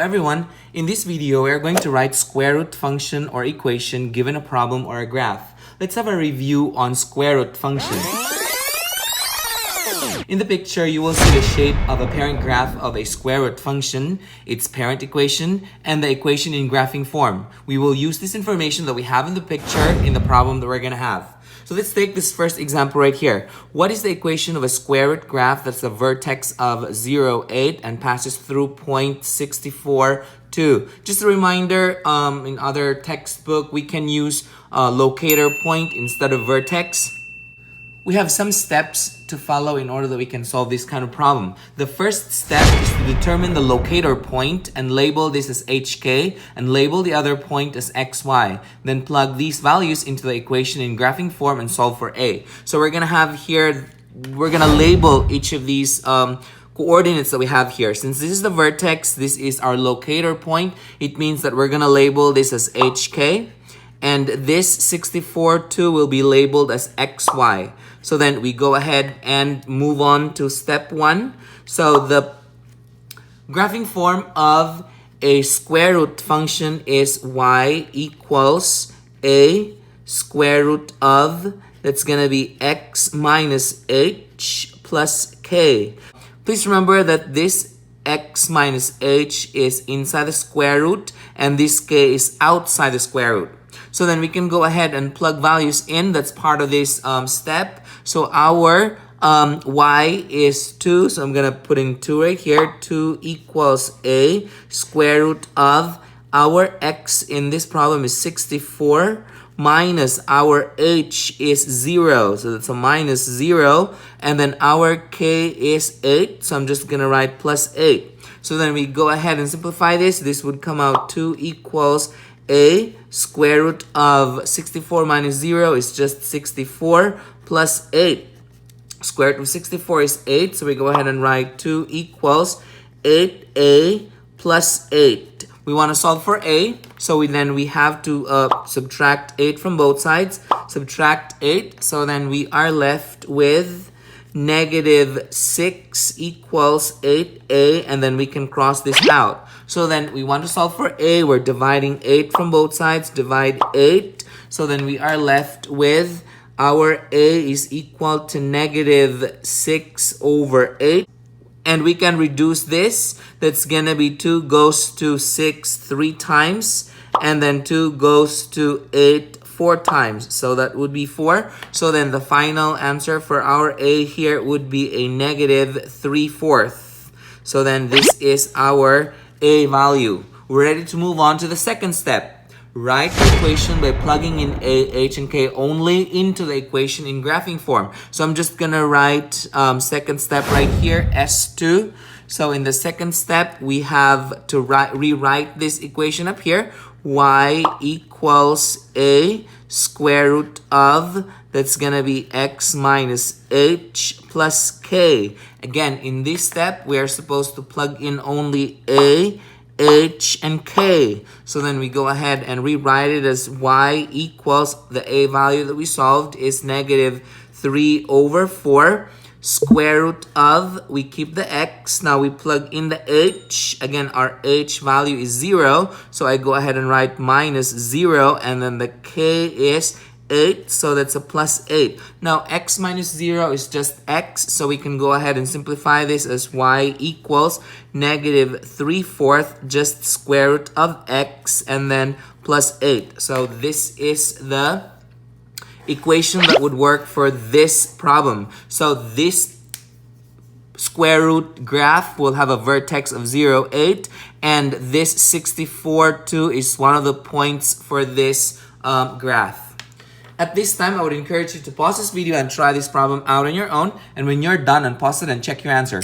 everyone, in this video we are going to write square root function or equation given a problem or a graph. Let's have a review on square root function. In the picture, you will see the shape of a parent graph of a square root function, its parent equation, and the equation in graphing form. We will use this information that we have in the picture in the problem that we're going to have. So let's take this first example right here. What is the equation of a square root graph that's a vertex of 0, 8 and passes through point 64, 2? Just a reminder, in other textbook, we can use locator point instead of vertex. We have some steps to follow in order that we can solve this kind of problem. The first step is to determine the locator point and label this as HK and label the other point as XY. Then plug these values into the equation in graphing form and solve for A. So we're gonna have here, we're gonna label each of these coordinates that we have here. Since this is the vertex, this is our locator point, it means that we're gonna label this as HK. And this 64, 2 will be labeled as XY. So then we go ahead and move on to step 1. So the graphing form of a square root function is y equals a square root of, that's going to be x minus h plus k. Please remember that this x minus h is inside the square root and this k is outside the square root. So then we can go ahead and plug values in. That's part of this step. So our y is 2. So I'm going to put in 2 right here. 2 equals a square root of our x in this problem is 64 minus our h is 0. So that's a minus 0. And then our k is 8. So I'm just going to write plus 8. So then we go ahead and simplify this. This would come out 2 equals a square root of 64 minus 0 is just 64 plus 8. Square root of 64 is 8. So we go ahead and write 2 equals 8a plus 8. We want to solve for a. So we have to subtract 8 from both sides. Subtract 8. So then we are left with negative 6 equals 8a. And then we can cross this out. So then we want to solve for a. We're dividing 8 from both sides. Divide 8. So then we are left with our a is equal to negative 6 over 8. And we can reduce this. That's going to be 2 goes to 6 3 times. And then 2 goes to 8 4 times. So that would be 4. So then the final answer for our a here would be a negative 3/4. So then this is our a value. We're ready to move on to the second step. Write the equation by plugging in a, h, and k only into the equation in graphing form. So I'm just gonna write second step right here, S2. So in the second step, we have to rewrite this equation up here. Y equals a square root of, that's gonna be x minus h plus k. Again, in this step, we are supposed to plug in only a, h, and k. So then we go ahead and rewrite it as y equals, the a value that we solved is negative 3/4 square root of, we keep the x. Now we plug in the h. Again, our h value is 0. So I go ahead and write minus 0. And then the k is 8. So that's a plus 8. Now x minus 0 is just x. So we can go ahead and simplify this as y equals negative 3/4 just square root of x and then plus 8. So this is the equation that would work for this problem. So this square root graph will have a vertex of 0, 8, and this 64, 2 is one of the points for this graph. At this time, I would encourage you to pause this video and try this problem out on your own. And when you're done, unpause it and check your answer.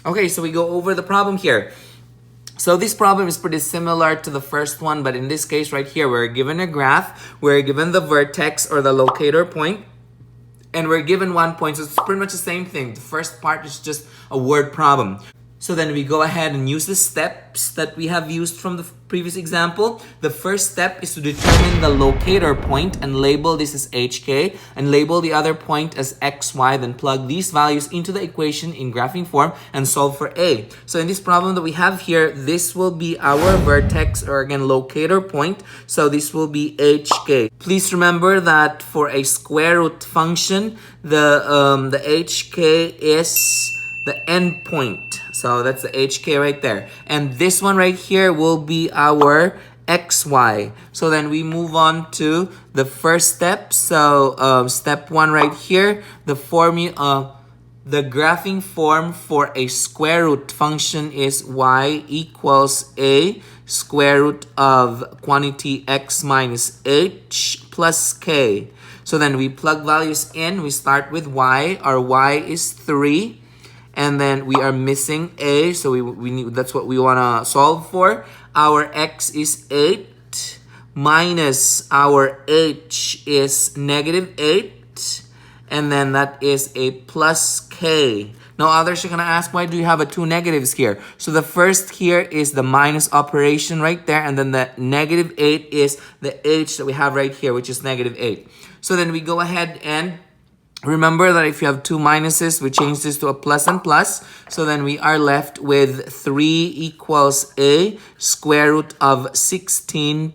Okay, so we go over the problem here. So this problem is pretty similar to the first one, but in this case right here, we're given a graph, we're given the vertex or the locator point, and we're given 1 point. So it's pretty much the same thing. The first part is just a word problem. So then we go ahead and use the steps that we have used from the previous example. The first step is to determine the locator point and label this as HK and label the other point as XY. Then plug these values into the equation in graphing form and solve for A. So in this problem that we have here, this will be our vertex, or again locator point. So this will be HK. Please remember that for a square root function, the HK is the endpoint. So that's the HK right there. And this one right here will be our XY. So then we move on to the first step. So step 1 right here, the formula, the graphing form for a square root function is y equals a square root of quantity x minus h plus k. So then we plug values in. We start with y. Our y is 3. And then we are missing a, so we need, that's what we want to solve for. Our x is 8 minus our h is negative 8, and then that is a plus k. Now others are going to ask, why do you have 2 negatives here? So the first here is the minus operation right there, and then the negative 8 is the h that we have right here, which is negative 8. So then we go ahead and remember that if you have 2 minuses, we change this to a plus and plus. So then we are left with 3 equals a square root of 16.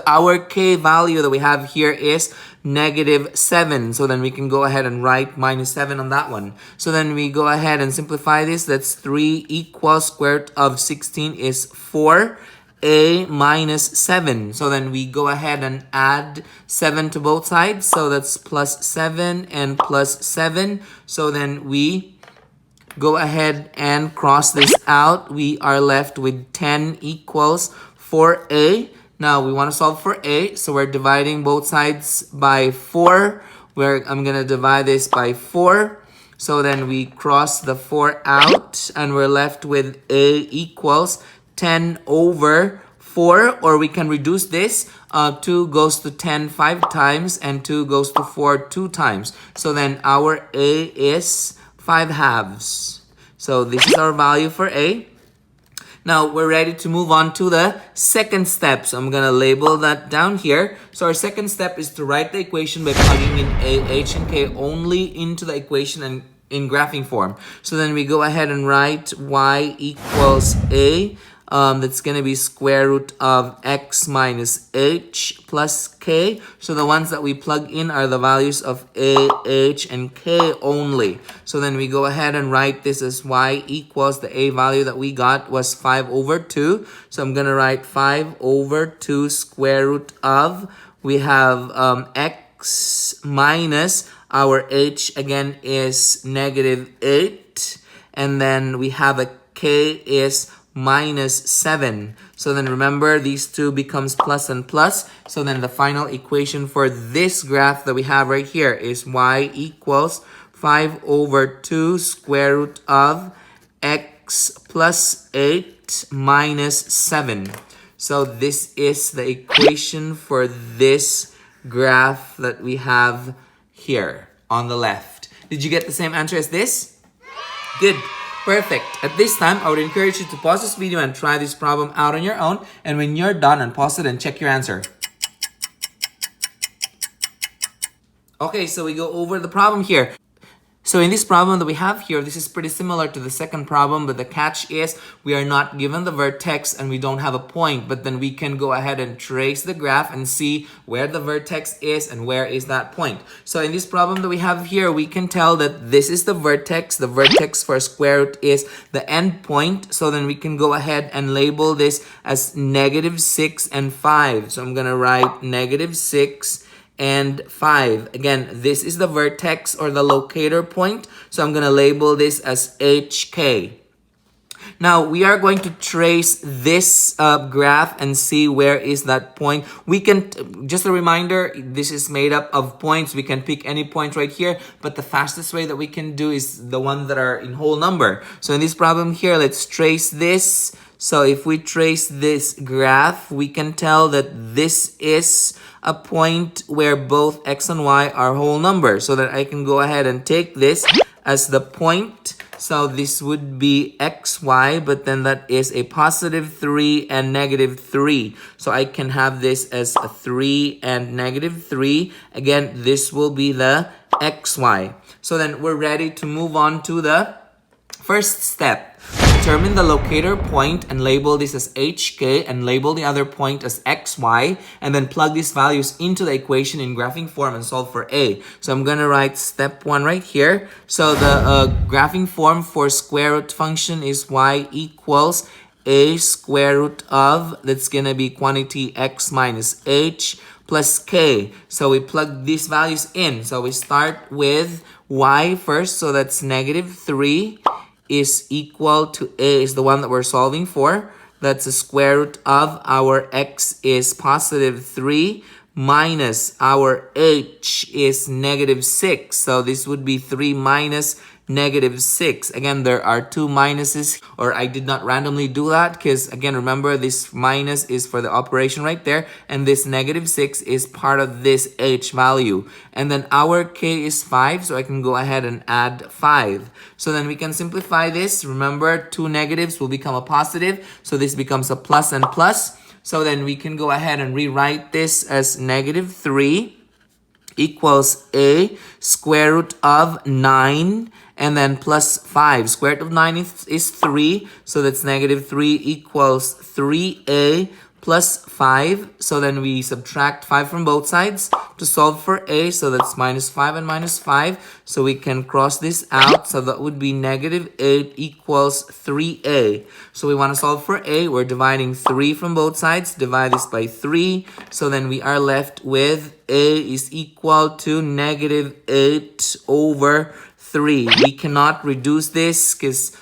Our k value that we have here is negative 7. So then we can go ahead and write minus 7 on that one. So then we go ahead and simplify this. That's 3 equals square root of 16 is 4. A minus 7. So then we go ahead and add 7 to both sides. So that's plus 7 and plus 7. So then we go ahead and cross this out. We are left with 10 equals 4a. Now we want to solve for a. So we're dividing both sides by 4. I'm going to divide this by 4. So then we cross the 4 out and we're left with a equals 10 over 4, or we can reduce this. 2 goes to 10 5 times and 2 goes to 4 2 times. So then our a is 5 halves. So this is our value for a. Now we're ready to move on to the second step. So I'm going to label that down here. So our second step is to write the equation by plugging in a, h, and k only into the equation and in graphing form. So then we go ahead and write y equals a. That's going to be square root of x minus h plus k. So the ones that we plug in are the values of a, h, and k only. So then we go ahead and write this as y equals, the a value that we got was 5 over 2. So I'm going to write 5 over 2 square root of, we have x minus, our h again is negative 8. And then we have a k is minus 7. So then remember, these two becomes plus and plus. So then the final equation for this graph that we have right here is y equals 5 over 2 square root of x plus 8 minus 7. So this is the equation for this graph that we have here on the left. Did you get the same answer as this? Good. Perfect. At this time, I would encourage you to pause this video and try this problem out on your own. And when you're done, unpause it and check your answer. Okay, so we go over the problem here. So in this problem that we have here, this is pretty similar to the second problem, but the catch is we are not given the vertex and we don't have a point, but then we can go ahead and trace the graph and see where the vertex is and where is that point. So in this problem that we have here, we can tell that this is the vertex. The vertex for square root is the end point. So then we can go ahead and label this as negative 6 and 5. So I'm going to write negative 6 and 5. Again, this is the vertex or the locator point. So I'm going to label this as HK. Now, we are going to trace this graph and see where is that point. We can, just a reminder, this is made up of points. We can pick any point right here, but the fastest way that we can do is the ones that are in whole number. So in this problem here, let's trace this. So if we trace this graph, we can tell that this is a point where both x and y are whole numbers. So that I can go ahead and take this as the point. So this would be xy, but then that is a positive 3 and negative 3. So I can have this as a 3 and negative 3. Again, this will be the xy. So then we're ready to move on to the first step. Determine the locator point and label this as hk and label the other point as xy, and then plug these values into the equation in graphing form and solve for a. So I'm going to write step 1 right here. So the graphing form for square root function is y equals a square root of, that's going to be quantity x minus h plus k. So we plug these values in. So we start with y first, so that's negative 3 is equal to a is the one that we're solving for. That's the square root of our x is positive 3 minus our h is negative 6. So this would be 3 minus negative 6. Again, there are two minuses, or I did not randomly do that because, again, remember this minus is for the operation right there, and this negative 6 is part of this h value. And then our k is 5, so I can go ahead and add 5. So then we can simplify this. Remember, two negatives will become a positive, so this becomes a plus and plus. So then we can go ahead and rewrite this as negative 3 equals a square root of 9 and then plus 5. Square root of 9 is 3, so that's negative 3 equals 3a plus 5. So then we subtract 5 from both sides to solve for a, so that's minus 5 and minus 5. So we can cross this out, so that would be negative 8 equals 3a. So we want to solve for a, we're dividing 3 from both sides, divide this by 3. So then we are left with a is equal to negative 8 over 3. We cannot reduce this because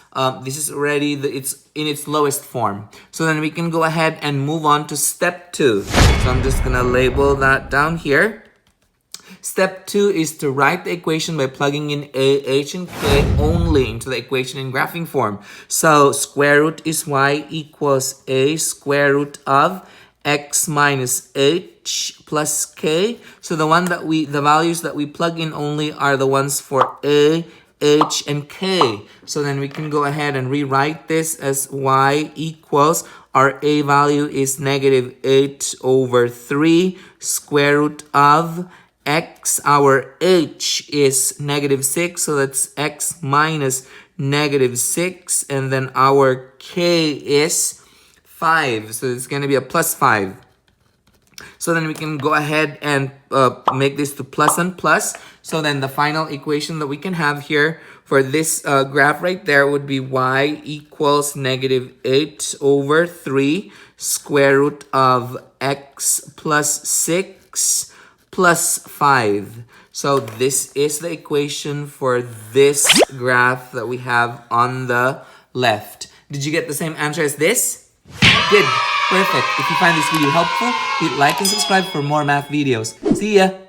this is already, it's in its lowest form. So then we can go ahead and move on to step 2. So I'm just going to label that down here. Step 2 is to write the equation by plugging in a, h, and k only into the equation in graphing form. So square root is y equals a square root of x minus h plus k. So the values that we plug in only are the ones for a, h, and k. So then we can go ahead and rewrite this as y equals, our a value is negative 8 over 3 square root of x. Our h is negative 6, so that's x minus negative 6, and then our k is 5, so it's going to be a plus 5. So then we can go ahead and make this to plus and plus. So then the final equation that we can have here for this graph right there would be y equals negative 8 over 3 square root of x plus 6 plus 5. So this is the equation for this graph that we have on the left. Did you get the same answer as this? Good. Perfect. If you find this video helpful, hit like and subscribe for more math videos. See ya!